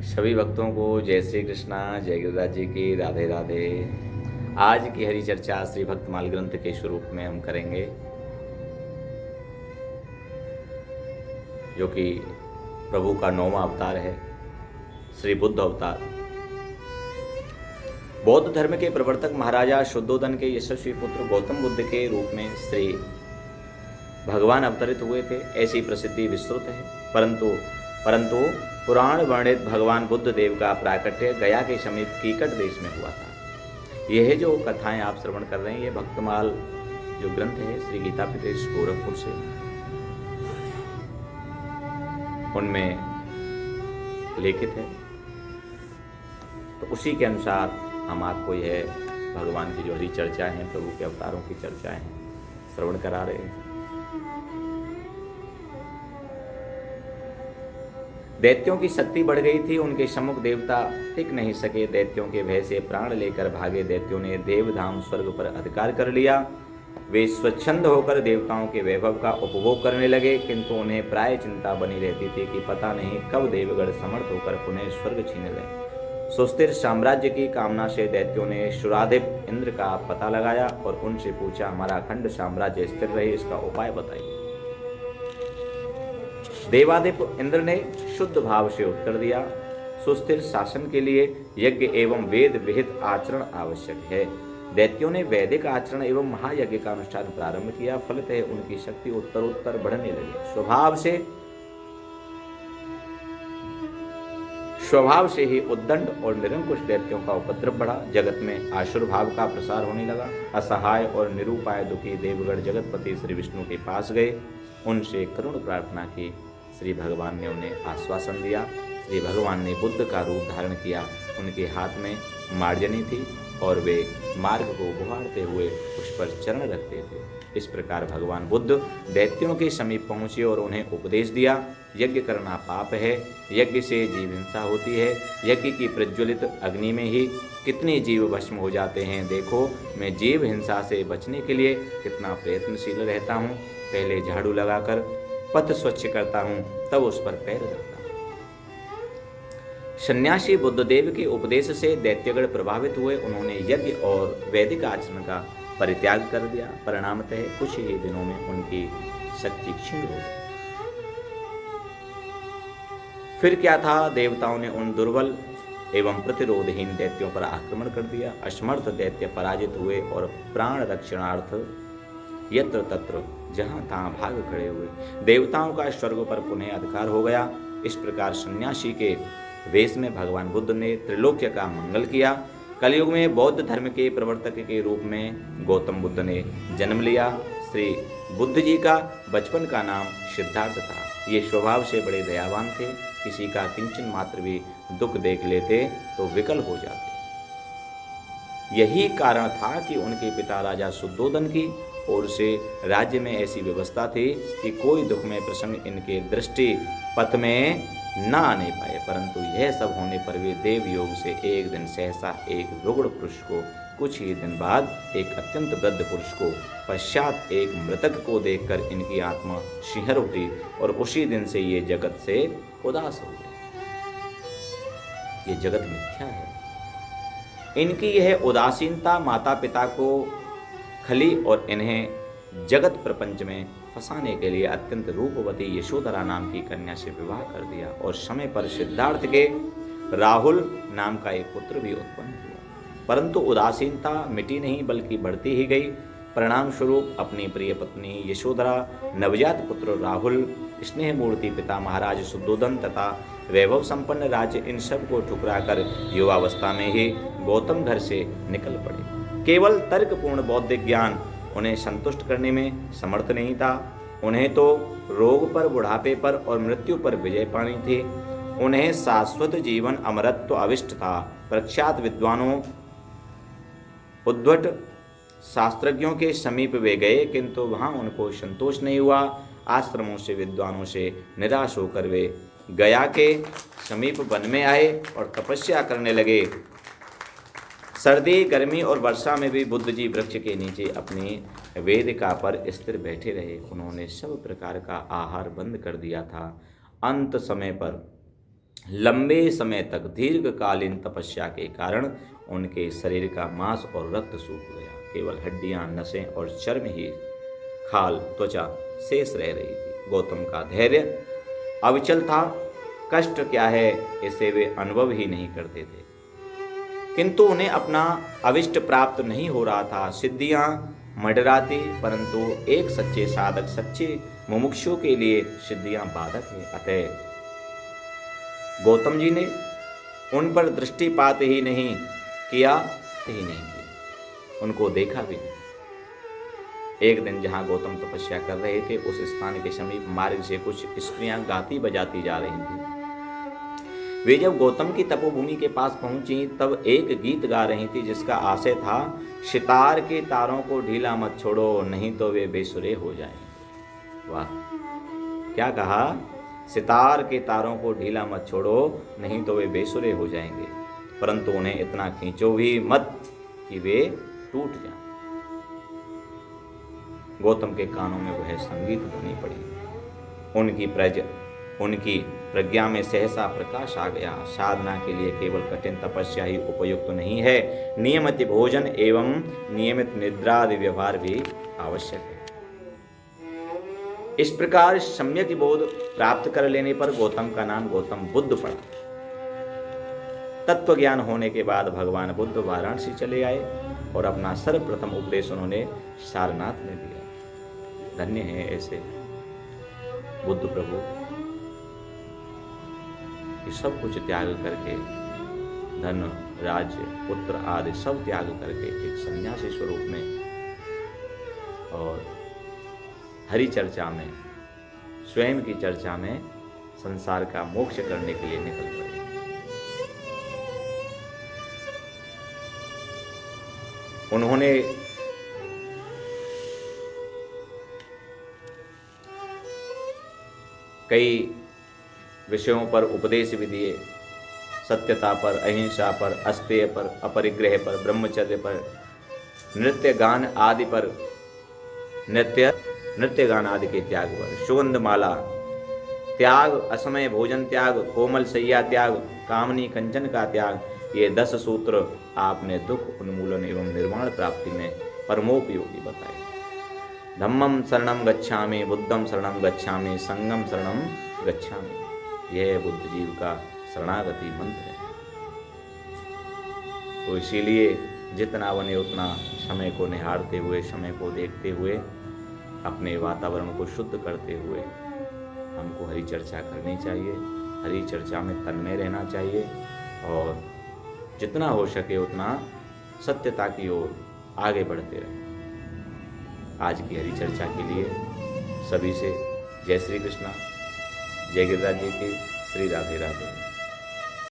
सभी भक्तों को जय श्री कृष्णा, जय गिरिराज जी की राधे राधे। आज की हरि चर्चा श्री भक्तमाल ग्रंथ के स्वरूप में हम करेंगे, जो कि प्रभु का 9वां अवतार है, श्री बुद्ध अवतार। बौद्ध धर्म के प्रवर्तक महाराजा शुद्धोधन के यशस्वी पुत्र गौतम बुद्ध के रूप में श्री भगवान अवतरित हुए थे, ऐसी प्रसिद्धि विस्तृत है। परंतु पुराण वर्णित भगवान बुद्ध देव का प्राकट्य गया के समीप कीकट देश में हुआ था। यह जो कथाएं आप श्रवण कर रहे हैं, ये भक्तमाल जो ग्रंथ है श्री गीतापीठ गोरखपुर से, उनमें लिखित है। तो उसी के अनुसार हम आपको यह भगवान की जो हरि चर्चा है, प्रभु के अवतारों की चर्चाएं हैं, श्रवण करा रहे हैं। दैत्यों की शक्ति बढ़ गई थी, उनके सम्मुख देवता टिक नहीं सके। दैत्यों के भय से प्राण लेकर भागे दैत्यों ने देवधाम स्वर्ग पर अधिकार कर लिया। वे स्वच्छंद होकर देवताओं के वैभव का उपभोग करने लगे, किंतु उन्हें प्राय चिंता बनी रहती थी कि पता नहीं कब देवगढ़ समर्थ होकर पुनः स्वर्ग छीन लें। सुस्थिर साम्राज्य की कामना से दैत्यों ने शुराधिप इंद्र का पता लगाया और उनसे पूछा, हमारा अखंड साम्राज्य स्थिर रहे, इसका उपाय बताइए। देवाधिप इंद्र ने शुद्ध भाव से उत्तर दिया, सुस्थिर शासन के लिए यज्ञ एवं वेद विहित आचरण आवश्यक है। दैत्यों ने वैदिक आचरण एवं महायज्ञ का अनुष्ठान प्रारंभ किया। फलतः उनकी शक्ति उत्तरोत्तर बढ़ने लगी। स्वभाव से ही उद्दंड और निरंकुश दैत्यों का उपद्रव बढ़ा। जगत में आसुर भाव का प्रसार होने लगा। असहाय और निरूपाय दुखी देवगढ़ जगतपति श्री विष्णु के पास गए, उनसे करुण प्रार्थना की। श्री भगवान ने उन्हें आश्वासन दिया। श्री भगवान ने बुद्ध का रूप धारण किया। उनके हाथ में मार्जनी थी और वे मार्ग को गुहारते हुए उस पर चरण रखते थे। इस प्रकार भगवान बुद्ध दैत्यों के समीप पहुंचे और उन्हें उपदेश दिया, यज्ञ करना पाप है, यज्ञ से जीव हिंसा होती है। यज्ञ की प्रज्वलित अग्नि में ही कितने जीव भस्म हो जाते हैं। देखो, मैं जीव हिंसा से बचने के लिए कितना प्रयत्नशील रहता हूँ। पहले झाड़ू लगाकर पथ स्वच्छ करता हूँ, तब उस पर पैर रखता हूँ। सन्यासी बुद्धदेव के उपदेश से दैत्यगण प्रभावित हुए। उन्होंने यज्ञ और वैदिक आचरण का परित्याग कर दिया। परिणामतः कुछ ही दिनों में उनकी शक्ति क्षीण हो गई। फिर क्या था, देवताओं ने उन दुर्बल एवं प्रतिरोधहीन दैत्यों पर आक्रमण कर दिया। असमर्थ दैत्य पराजित हुए और प्राण रक्षणार्थ यत्र तत्र जहां तहां भाग खड़े हुए। देवताओं का स्वर्ग पर पुनः अधिकार हो गया। इस प्रकार सन्यासी के वेश में भगवान बुद्ध ने त्रिलोक्य का मंगल किया। कलयुग में बौद्ध धर्म के प्रवर्तक के रूप में गौतम बुद्ध ने जन्म लिया। श्री बुद्ध जी का बचपन का नाम सिद्धार्थ था। ये स्वभाव से बड़े दयावान थे। किसी का किंचन मात्र भी दुख देख लेते तो विकल हो जाते। यही कारण था कि उनके पिता राजा शुद्धोधन की ओर से राज्य में ऐसी व्यवस्था थी कि कोई दुखमय प्रसंग इनके दृष्टि पथ में न आने पाए। परंतु यह सब होने पर वे देव योग से एक दिन सहसा एक रुग्ण पुरुष को, कुछ ही दिन बाद एक अत्यंत वृद्ध पुरुष को, पश्चात एक मृतक को देखकर इनकी आत्मा शिहर उठी और उसी दिन से ये जगत से उदास हो गए। ये जगत मिथ्या है। इनकी यह उदासीनता माता पिता को खली और इन्हें जगत प्रपंच में फंसाने के लिए अत्यंत रूपवती यशोधरा नाम की कन्या से विवाह कर दिया और समय पर सिद्धार्थ के राहुल नाम का एक पुत्र भी उत्पन्न हुआ। परंतु उदासीनता मिटी नहीं, बल्कि बढ़ती ही गई। परिणाम स्वरूप अपनी प्रिय पत्नी यशोधरा, नवजात पुत्र राहुल, स्नेह मूर्ति पिता महाराज शुद्धोधन तथा वैभव संपन्न राज्य, इन सब को ठुकराकर युवावस्था में ही गौतम घर से निकल पड़े। केवल तर्कपूर्ण बौद्धिक ज्ञान उन्हें संतुष्ट करने में समर्थ नहीं था। उन्हें तो रोग पर, बुढ़ापे पर और मृत्यु पर विजय पानी थी। उन्हें शाश्वत जीवन अमरत्व अविष्ट था। प्रख्यात विद्वानों, उद्भट शास्त्रज्ञों के समीप वे गए, किंतु वहां उनको संतोष नहीं हुआ। आश्रमों से, विद्वानों से निराश होकर वे गया के समीप वन में आए और तपस्या करने लगे। सर्दी, गर्मी और वर्षा में भी बुद्ध जी वृक्ष के नीचे अपनी वेदिका पर स्थिर बैठे रहे। उन्होंने सब प्रकार का आहार बंद कर दिया था। अंत समय पर लंबे समय तक दीर्घकालीन तपस्या के कारण उनके शरीर का मांस और रक्त सूख गया, केवल हड्डियां, नसें और चर्म ही, खाल, त्वचा शेष रह रही थी। गौतम का धैर्य अविचल था। कष्ट क्या है इसे वे अनुभव ही नहीं करते थे, किंतु उन्हें अपना अविष्ट प्राप्त नहीं हो रहा था। सिद्धियां मंडराती, परंतु एक सच्चे साधक, सच्चे मुमुक्षु के लिए सिद्धियां बाधक है। अतः गौतम जी ने उन पर दृष्टिपात ही नहीं किया, उनको देखा भी नहीं। एक दिन जहां गौतम तपस्या कर रहे थे, उस स्थान के समीप मार्ग से कुछ स्त्रियां गाती बजाती जा रही थी। वे जब गौतम की तपोभूमि के पास पहुंची, तब एक गीत गा रही थी जिसका आशय था, सितार के तारों को ढीला मत छोड़ो, नहीं तो वे बेसुरे हो जाएंगे। वाह, क्या कहा? सितार के तारों को ढीला मत छोड़ो, नहीं तो वे बेसुरे हो जाएंगे, परंतु उन्हें इतना खींचो भी मत कि वे टूट जाएं। गौतम के कानों में वह संगीत ध्वनि पड़ी। उनकी प्रज्ञा में सहसा प्रकाश आ गया। साधना के लिए केवल कठिन तपस्या ही उपयुक्त नहीं है, नियमित भोजन एवं नियमित निद्रा आदि व्यवहार भी आवश्यक है। इस प्रकार सम्यक बोध प्राप्त कर लेने पर गौतम का नाम गौतम बुद्ध पड़ा। तत्व ज्ञान होने के बाद भगवान बुद्ध वाराणसी चले आए और अपना सर्वप्रथम उपदेश उन्होंने सारनाथ में दिया। धन्य है ऐसे बुद्ध प्रभु कि सब कुछ त्याग करके, धन, राज्य, पुत्र आदि सब त्याग करके एक सन्यासी स्वरूप में और हरि चर्चा में, स्वयं की चर्चा में संसार का मोक्ष करने के लिए निकल पड़े। उन्होंने कई विषयों पर उपदेश भी दिए, सत्यता पर, अहिंसा पर, अस्तेय पर, अपरिग्रह पर, ब्रह्मचर्य पर, नृत्य गान आदि पर, नृत्य गान आदि के त्याग पर, सुगंध माला त्याग, असमय भोजन त्याग, कोमल सैया त्याग, कामनी कंचन का त्याग, ये 10 सूत्र आपने दुख उन्मूलन एवं निर्वाण प्राप्ति में परमोपयोगी बताए। धम्मम शरणम गच्छामि, बुद्धम शरणम गच्छामि, संगम शरणम गच्छामि, यह बुद्ध जीव का शरणागति मंत्र है। तो इसीलिए जितना बने उतना समय को निहारते हुए, समय को देखते हुए, अपने वातावरण को शुद्ध करते हुए हमको हरि चर्चा करनी चाहिए, हरि चर्चा में तन्मय रहना चाहिए और जितना हो सके उतना सत्यता की ओर आगे बढ़ते रहें। आज की हरि चर्चा के लिए सभी से जय श्री कृष्णा, जय गिरिराज जी की, श्री राधे राधे।